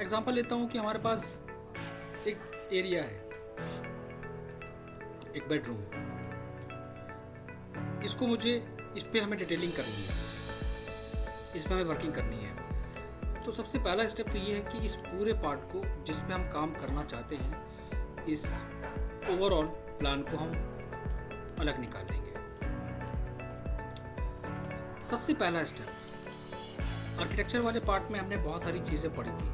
Example लेता हूँ कि हमारे पास एक एरिया है, एक बेडरूम, इसको मुझे इस पे हमें डिटेलिंग करनी है, इस पे हमें वर्किंग करनी है। तो सबसे पहला स्टेप तो ये है कि इस पूरे पार्ट को जिस पे हम काम करना चाहते हैं, इस ओवरऑल प्लान को हम अलग निकाल लेंगे। सबसे पहला स्टेप, आर्किटेक्चर वाले पार्ट में हमने बहुत सारी चीज़ें पढ़ी थी,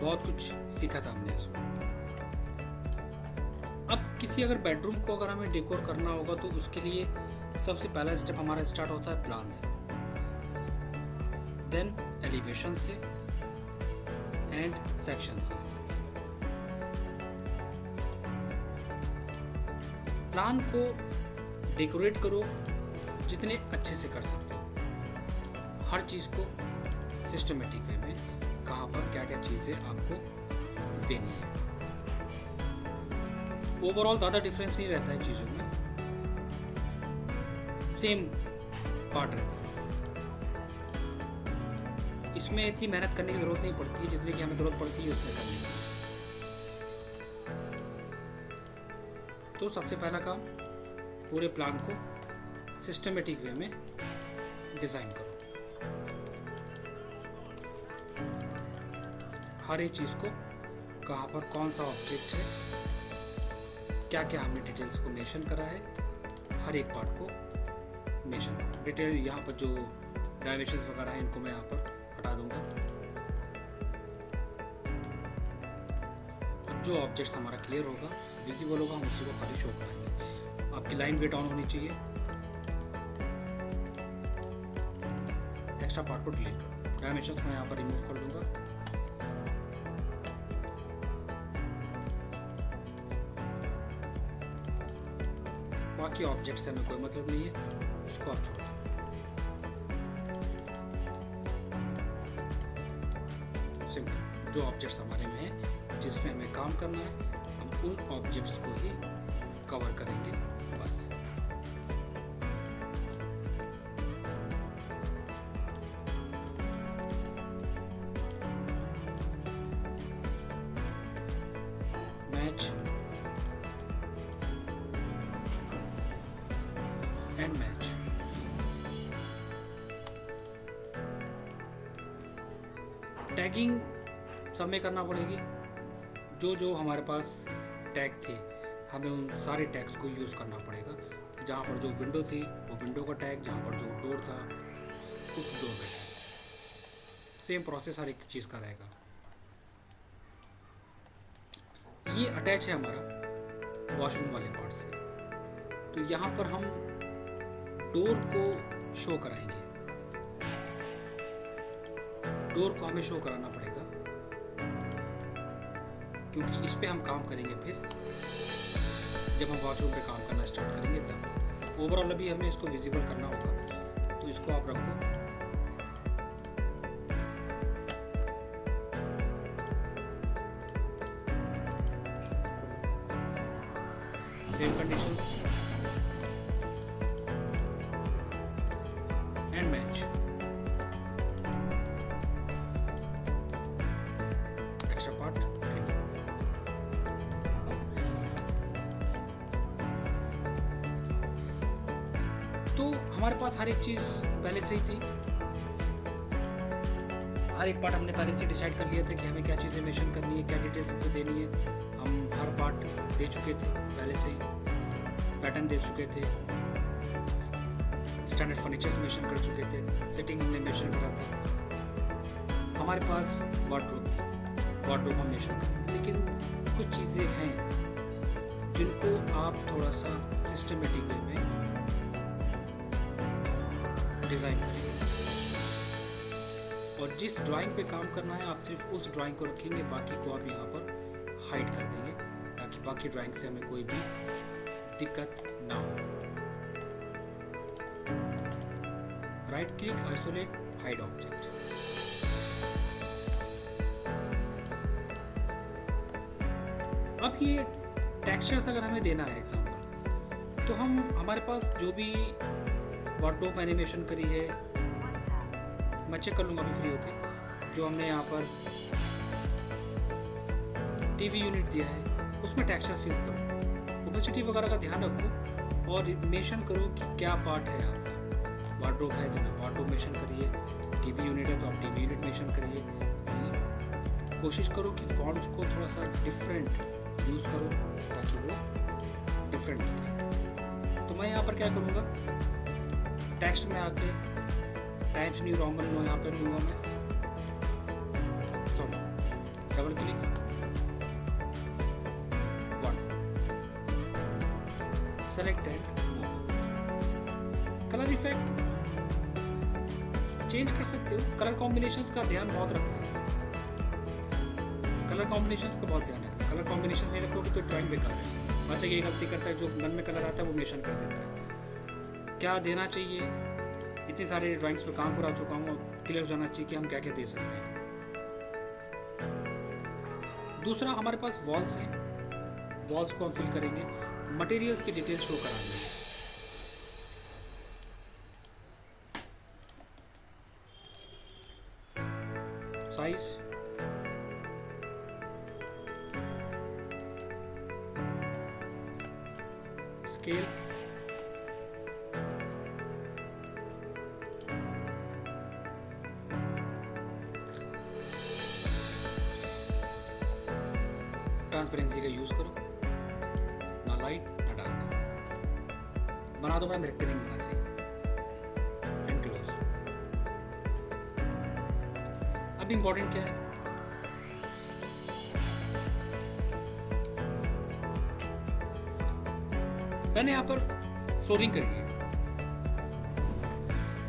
बहुत कुछ सीखा था हमने इसमें। अब किसी अगर बेडरूम को अगर हमें डेकोर करना होगा तो उसके लिए सबसे पहला स्टेप हमारा स्टार्ट होता है प्लान से, देन एलिवेशन से एंड सेक्शन से। प्लान को डेकोरेट करो जितने अच्छे से कर सकते हो, हर चीज़ को सिस्टमेटिक वे में, कहाँ पर क्या क्या चीज़ें आपको देनी है। ओवरऑल ज़्यादा डिफरेंस नहीं रहता है चीज़ों में, सेम पार्ट रहता है। इसमें इतनी मेहनत करने की ज़रूरत नहीं पड़ती है जितनी कि हमें ज़रूरत पड़ती है उसमें करने की। तो सबसे पहला काम, पूरे प्लान को सिस्टमेटिक वे में डिज़ाइन करो। हर एक चीज़ को, कहाँ पर कौन सा ऑब्जेक्ट है, क्या क्या हमने डिटेल्स को मेंशन करा है, हर एक पार्ट को मेंशन करो। डिटेल यहाँ पर जो डायमेंशंस वगैरह हैं इनको मैं यहाँ पर हटा दूंगा। जो ऑब्जेक्ट्स हमारा क्लियर होगा, विजिबल होगा, हम उसी को खाली शो कराएंगे। आपकी लाइन वेट ऑन होनी चाहिए। एक्स्ट्रा पार्ट को डिलीट करो। डायमेंशंस मैं यहाँ पर रिमूव कर दूंगा। बाकी ऑब्जेक्ट से हमें कोई मतलब नहीं है, उसको आप छोड़ दो। सिंपल, जो ऑब्जेक्ट्स हमारे में हैं, जिसमें हमें काम करना है, हम उन ऑब्जेक्ट्स को ही कवर करेंगे बस। Match and match. टैगिंग सब में करना पड़ेगी। जो जो हमारे पास टैग थे, हमें उन सारे टैग्स को यूज़ करना पड़ेगा। जहाँ पर जो विंडो थी वो विंडो का टैग, जहाँ पर जो डोर था उस डोर का टैग। सेम प्रोसेस हर एक चीज़ का रहेगा। ये अटैच है हमारा वॉशरूम वाले पार्ट से, तो यहाँ पर हम डोर को शो कराएंगे। डोर को हमें शो कराना पड़ेगा क्योंकि इस पे हम काम करेंगे फिर जब हम वॉशरूम पे काम करना स्टार्ट करेंगे तब। ओवरऑल अभी हमें इसको विजिबल करना होगा, तो इसको आप रखो। Same condition and match. Extra part तो हमारे पास हर एक चीज़ पहले से ही थी। हर एक पार्ट हमने पहले से डिसाइड कर लिया था कि हमें क्या चीज़ें मेंशन करनी है, क्या डिटेल्स हमको देनी है। हम हर पार्ट दे चुके थे पहले से ही, पैटर्न दे चुके थे, स्टैंडर्ड फर्नीचर्स मेंशन कर चुके थे, सेटिंग हमने मेंशन करा था। हमारे पास वार्डरोब थी, वार्डरोब हम मेंशन कर, लेकिन कुछ चीज़ें हैं जिनको आप थोड़ा सा सिस्टमेटिक वे में डिज़ाइन करेंगे। और जिस ड्राइंग पे काम करना है, आप सिर्फ उस ड्राइंग को रखेंगे, बाकी को आप यहाँ पर हाइड कर देंगे ताकि बाकी ड्राइंग से हमें कोई भी दिक्कत ना हो। Right click, isolate, hide object. अब ये टेक्सचर्स अगर हमें देना है एग्जांपल, तो हम हमारे पास जो भी वार्डरोब एनिमेशन करी है, मैं चेक कर लूँगा अभी फ्री होके। जो हमने यहाँ पर टीवी यूनिट दिया है उसमें टेक्सचर चेंज करो, ओपेसिटी वगैरह का ध्यान रखो और मेंशन करो कि क्या पार्ट है आपका। वार्डरोब है तो वार्डरोब मेंशन करिए, टीवी यूनिट है तो आप टीवी यूनिट मेंशन करिए। कोशिश करो कि फॉन्ट्स को थोड़ा सा डिफरेंट यूज़ करो ताकि वो डिफरेंट दिखे। तो मैं यहाँ पर क्या करूँगा, टेक्स्ट में आके टाइम्स न्यू रोमन लो यहाँ पर लूँगा मैं, sorry double click, selected, colour effect change कर सकते हो। कलर कॉम्बिनेशंस का ध्यान बहुत रखना है, कलर कॉम्बिनेशंस का बहुत ध्यान है। कलर कॉम्बिनेशन नहीं रखोगे तो ड्राइंग बेकार है। बच्चा ये गलती करता है, जो मन में कलर आता है वो मेंशन कर देता है। क्या देना चाहिए, इतनी सारी ड्राइंग्स पे काम करा चुका हूँ, क्लियर हो जाना चाहिए कि हम क्या क्या दे सकते हैं। दूसरा, हमारे पास वॉल्स हैं, वॉल्स को हम फिल करेंगे, मटेरियल्स की डिटेल शो कराएंगे। साइज, स्केल, ट्रांसपेरेंसी का यूज करो, ना लाइट ना डार्क। बना दो, मैं बेहतरीन बना चाहिए। And close. अब इम्पोर्टेंट क्या है, मैंने यहाँ पर फ्लोरिंग करी है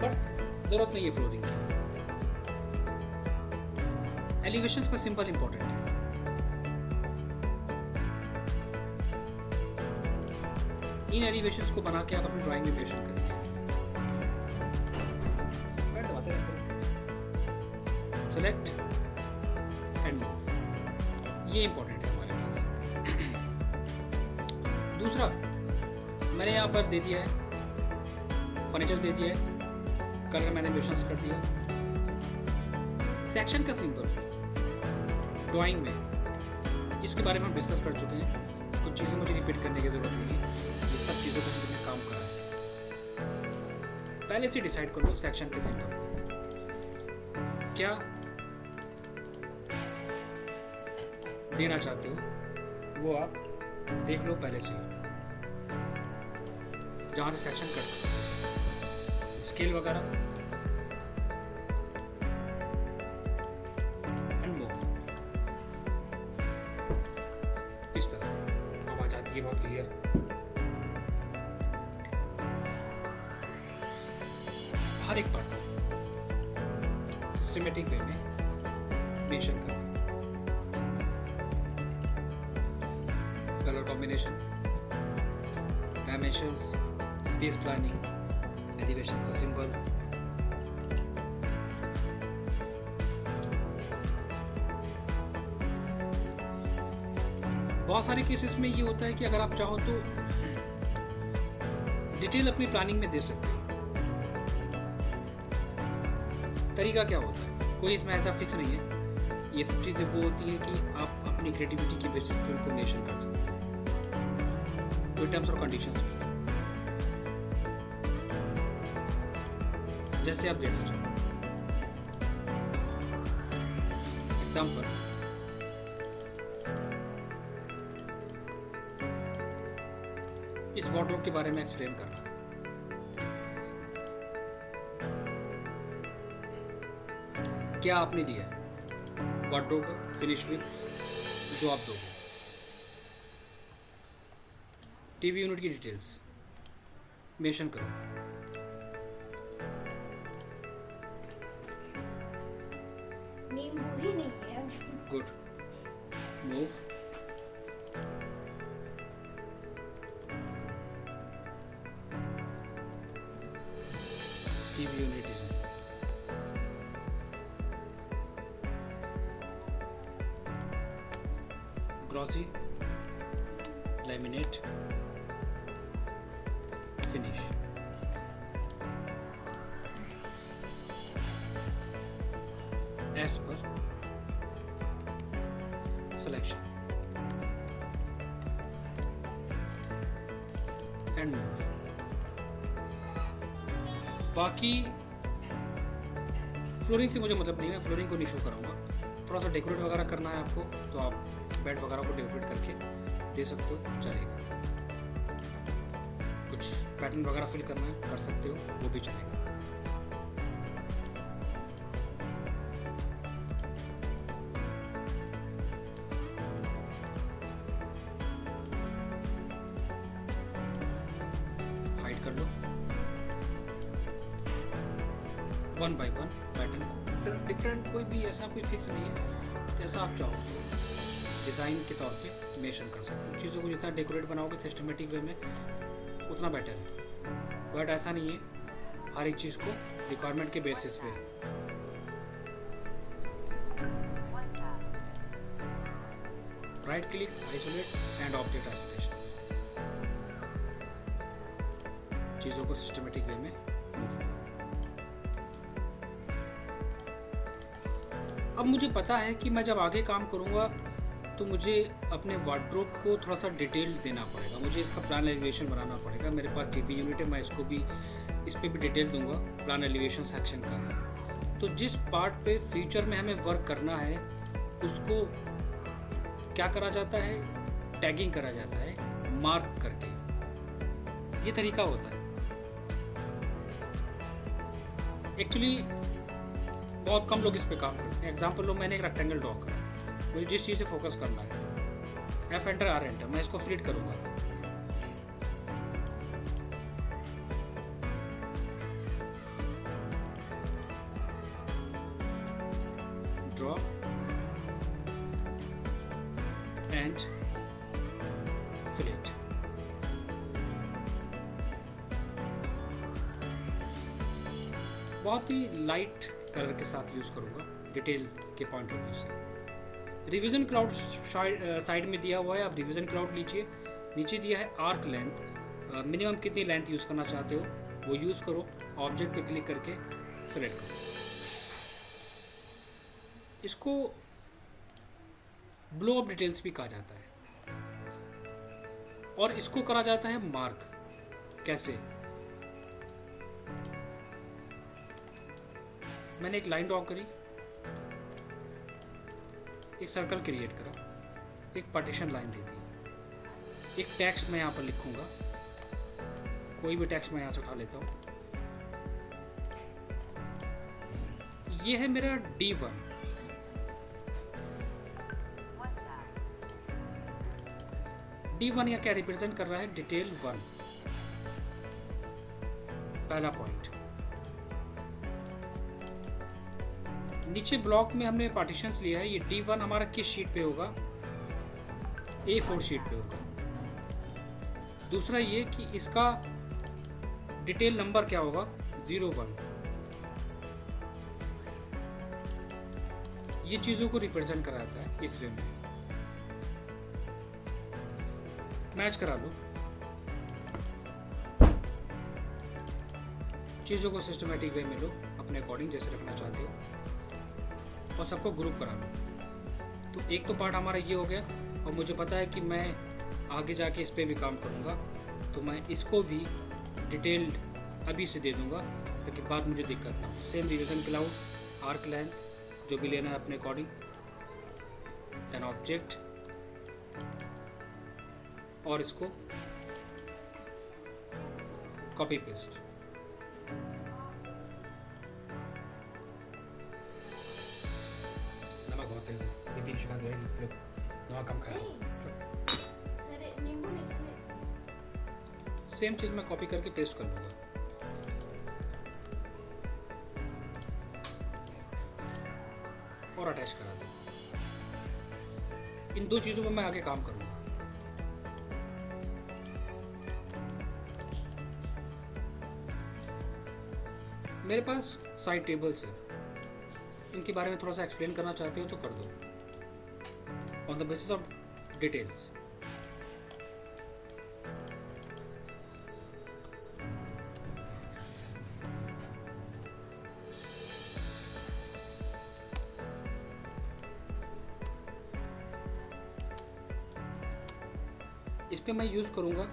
बट जरूरत नहीं है फ्लोरिंग की। एलिवेशंस का सिंपल इंपॉर्टेंट है। इन एलिवेशंस को बना के आप अपनी ड्राइंग में पेश करेंगे। सेलेक्ट एंड मूव, ये इंपॉर्टेंट है हमारे पास। दूसरा, मैंने यहाँ पर दे दिया है फर्नीचर, दे दिया है कलर, मैंने मेंशंस कर दिया। सेक्शन का सिंबल ड्राइंग में, इसके बारे में हम डिस्कस कर चुके हैं, कुछ चीज़ें मुझे रिपीट करने की जरूरत नहीं है। ये सब चीज़ों पर हमने काम करा है। पहले से डिसाइड कर लो सेक्शन के सिंबल को क्या देना चाहते हो, वो आप देख लो पहले से। जहाँ से सेक्शन करते, स्केल वगैरह, एंड मूव, इस तरह आवाज आती है बहुत क्लियर। हर एक पार्ट सिस्टमेटिक वे में मेंशन करना, colour combination, dimensions, space planning, elevations का सिंबल। बहुत सारे केसेस में ये होता है कि अगर आप चाहो तो डिटेल अपनी प्लानिंग में दे सकते हो। तरीका क्या होता है, कोई इसमें ऐसा फिक्स नहीं है। ये सब चीज़ें वो होती हैं कि आप अपनी क्रिएटिविटी की बेसिस पे उनको मेंशन कर सकते हैं, कोई टर्म्स और कंडीशंस में, जैसे आप देना चाहो। एग्जाम्पल, इस वार्डरोब के बारे में एक्सप्लेन करना। क्या आपने दिया वार्डरोब फिनिश विद, जो आप दोगे। टीवी यूनिट की डिटेल्स मेंशन करो। नींबू ही नहीं है। Good. Move, TV unit design, glossy, laminate, finish. Edge पर सिलेक्शन एंड मूव। बाकी फ्लोरिंग से मुझे मतलब नहीं है, फ्लोरिंग को नहीं शो कराऊंगा। थोड़ा सा डेकोरेट वगैरह करना है आपको तो आप बेड वगैरह को डेकोरेट करके दे सकते हो, चलेगा। कुछ पैटर्न वगैरह फिल करना है कर सकते हो, वो भी चलेगा। हाइड कर लो 1 बाय 1 पैटर्न डिफरेंट, कोई भी ऐसा कोई फिक्स नहीं है, जैसा आप चाहो डिज़ाइन के तौर पे मेंशन कर सकते हो। चीज़ों को जितना डेकोरेट बनाओगे सिस्टमेटिक वे में उतना बेटर है, बट ऐसा नहीं है हर एक चीज़ को रिक्वायरमेंट के बेसिस पे। Right click isolate and object isolation, चीज़ों को सिस्टमेटिक वे में मूव। अब मुझे पता है कि मैं जब आगे काम करूँगा तो मुझे अपने वार्डरोब को थोड़ा सा डिटेल देना पड़ेगा, मुझे इसका प्लान एलिवेशन बनाना पड़ेगा। मेरे पास टीपी यूनिट है, मैं इसको भी इस पर भी डिटेल दूंगा प्लान एलिवेशन सेक्शन का। तो जिस पार्ट पे फ्यूचर में हमें वर्क करना है उसको क्या करा जाता है, टैगिंग करा जाता है मार्क करके। ये तरीका होता है। एक्चुअली बहुत कम लोग इस पे काम करते हैं। एग्जाम्पल लो, मैंने एक रेक्टेंगल ड्रॉ करा, मुझे जिस चीज़ से फोकस करना है F एंटर R एंटर, मैं इसको फ्लिट करूँगा। Draw and fleet. बहुत ही लाइट कलर के साथ यूज़ करूँगा डिटेल के पॉइंट ऑफ व्यू से। रिवीजन क्लाउड साइड में दिया हुआ है, आप रिवीजन क्लाउड लीजिए। नीचे दिया है आर्क लेंथ, मिनिमम कितनी लेंथ यूज़ करना चाहते हो वो यूज़ करो। ऑब्जेक्ट पे क्लिक करके सेलेक्ट करो। इसको ब्लो अप डिटेल्स भी कहा जाता है और इसको करा जाता है मार्क। कैसे? मैंने एक लाइन ड्रॉ करी, एक सर्कल क्रिएट करा, एक पार्टीशन लाइन दे दी, एक टेक्स्ट मैं यहाँ पर लिखूंगा। कोई भी टेक्स्ट मैं यहाँ से उठा लेता हूँ। ये है मेरा D1। D1 यहाँ क्या रिप्रेजेंट कर रहा है? डिटेल 1, पहला पॉइंट। नीचे ब्लॉक में हमने पार्टीशंस लिया है। ये D1 हमारा किस शीट पे होगा? A4 शीट पे होगा। दूसरा ये कि इसका डिटेल नंबर क्या होगा? 01। ये चीज़ों को रिप्रेजेंट कराता है इस वे में। मैच करा लो, चीज़ों को सिस्टमेटिक वे में लो अपने अकॉर्डिंग जैसे रखना चाहते हो, और सबको ग्रुप करा लो। तो एक तो पार्ट हमारा ये हो गया, और मुझे पता है कि मैं आगे जाके इस पर भी काम करूँगा, तो मैं इसको भी डिटेल्ड अभी से दे दूँगा ताकि बाद मुझे दिक्कत ना हो। Same revision cloud, arc length जो भी लेना है अपने अकॉर्डिंग, देन ऑब्जेक्ट, और इसको कॉपी पेस्ट। नमक बहुत तेज है, बीपी की शिकायत रहेगी। लो नमक कम खाया। सेम चीज़ मैं कॉपी करके पेस्ट कर लूँगा। और अटैच करा दूँ। इन दो चीज़ों पर मैं आगे काम करूँगा। मेरे पास साइड टेबल्स है, इनके बारे में थोड़ा सा एक्सप्लेन करना चाहते हो तो कर दो on the basis of details. इस पे मैं यूज़ करूँगा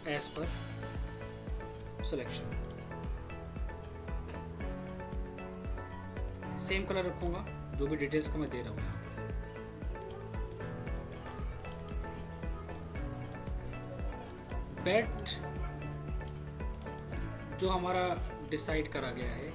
एज पर सिलेक्शन, सेम कलर रखूँगा जो भी डिटेल्स का मैं दे रहा हूँ यहाँ पर। बेट जो हमारा डिसाइड करा गया है,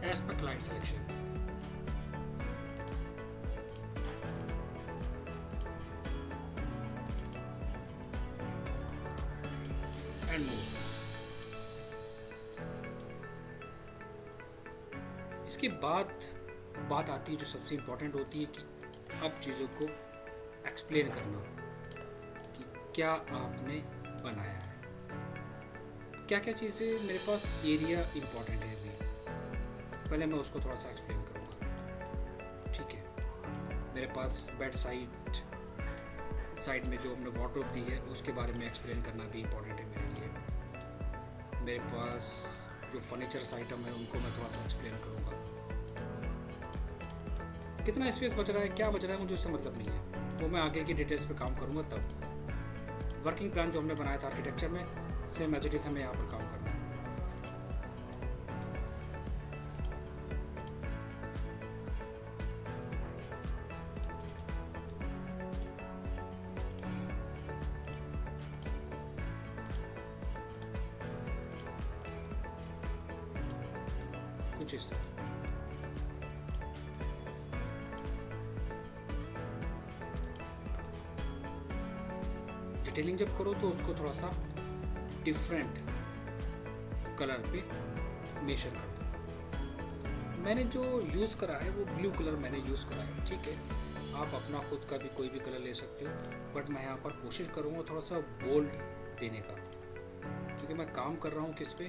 as per client selection. And more. इसके बाद बात आती है जो सबसे इम्पोर्टेंट होती है कि अब चीज़ों को एक्सप्लेन करना कि क्या आपने बनाया है, क्या क्या चीज़ें मेरे पास। एरिया इम्पोर्टेंट है, अभी पहले मैं उसको थोड़ा सा एक्सप्लेन करूँगा। ठीक है, मेरे पास बेड साइड में जो हमने वार्डरोब दी है उसके बारे में एक्सप्लेन करना भी इम्पोर्टेंट है मेरे लिए। मेरे पास जो फर्नीचर्स आइटम है उनको मैं थोड़ा सा एक्सप्लेन करूँगा। कितना स्पेस बच रहा है, क्या बच रहा है, मुझे उससे मतलब नहीं है, वो मैं आगे की डिटेल्स पे काम करूँगा तब। वर्किंग प्लान जो हमने बनाया था आर्किटेक्चर में, सेम एज इट इज़ हमें यहाँ पर काम करना है। कुछ इस तरह। डिटेलिंग जब करो तो उसको थोड़ा सा डिफरेंट कलर पे मेंशन कर दो। मैंने जो यूज़ करा है वो ब्लू कलर मैंने यूज़ करा है। ठीक है, आप अपना खुद का भी कोई भी कलर ले सकते हो, बट मैं यहाँ पर कोशिश करूँगा थोड़ा सा बोल्ड देने का, क्योंकि मैं काम कर रहा हूँ किस पे,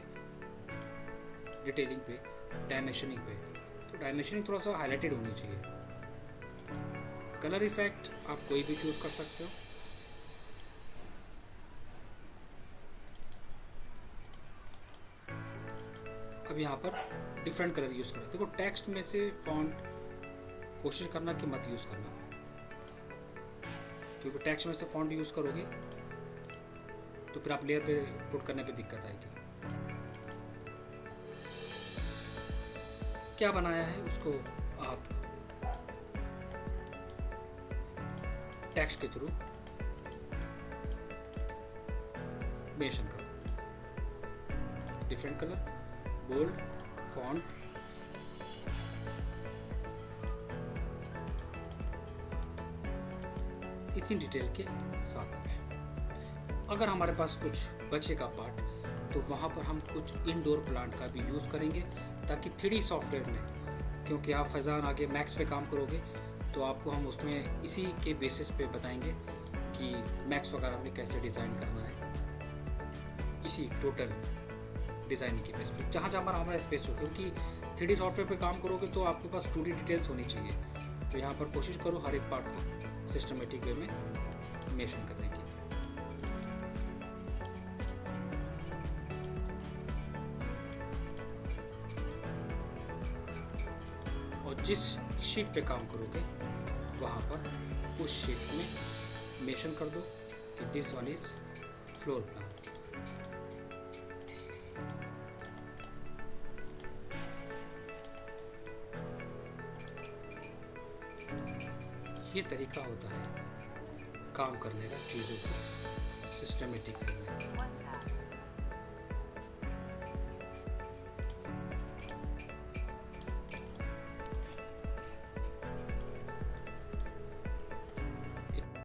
डिटेलिंग पे, डायमेंशनिंग पे। तो डायमेंशनिंग थोड़ा सा हाईलाइटेड होनी चाहिए। कलर इफेक्ट आप कोई भी चूज़ कर सकते हो। अब यहाँ पर डिफरेंट कलर यूज़ करो। देखो, टेक्स्ट में से फॉन्ट कोशिश करना कि मत यूज़ करना, क्योंकि टेक्स्ट में से फॉन्ट यूज़ करोगे तो फिर आप लेयर पे पुट करने पे दिक्कत आएगी। क्या बनाया है उसको आप टेक्स्ट के थ्रू मेंशन करो। डिफरेंट कलर, बोल्ड, फॉन्ट, इतनी डिटेल के साथ में। अगर हमारे पास कुछ बचेगा पार्ट तो वहाँ पर हम कुछ इंडोर प्लांट का भी यूज़ करेंगे, ताकि 3D सॉफ्टवेयर में, क्योंकि आप फैज़ान आगे मैक्स पे काम करोगे तो आपको हम उसमें इसी के बेसिस पे बताएंगे कि मैक्स वगैरह में कैसे डिज़ाइन करना है, इसी टोटल डिज़ाइनिंग के बेस पे, जहाँ जहाँ पर हमारा स्पेस हो। क्योंकि 3D सॉफ्टवेयर पे काम करोगे तो आपके पास 2D डिटेल्स होनी चाहिए। तो यहाँ पर कोशिश करो हर एक पार्ट को सिस्टमेटिक वे में मेंशन करने की। और जिस शीट पे काम करोगे वहाँ पर उस शीट में मेंशन कर दो कि this one is floor plan. ये तरीका होता है काम करने का, चीज़ों को सिस्टमेटिक करने का।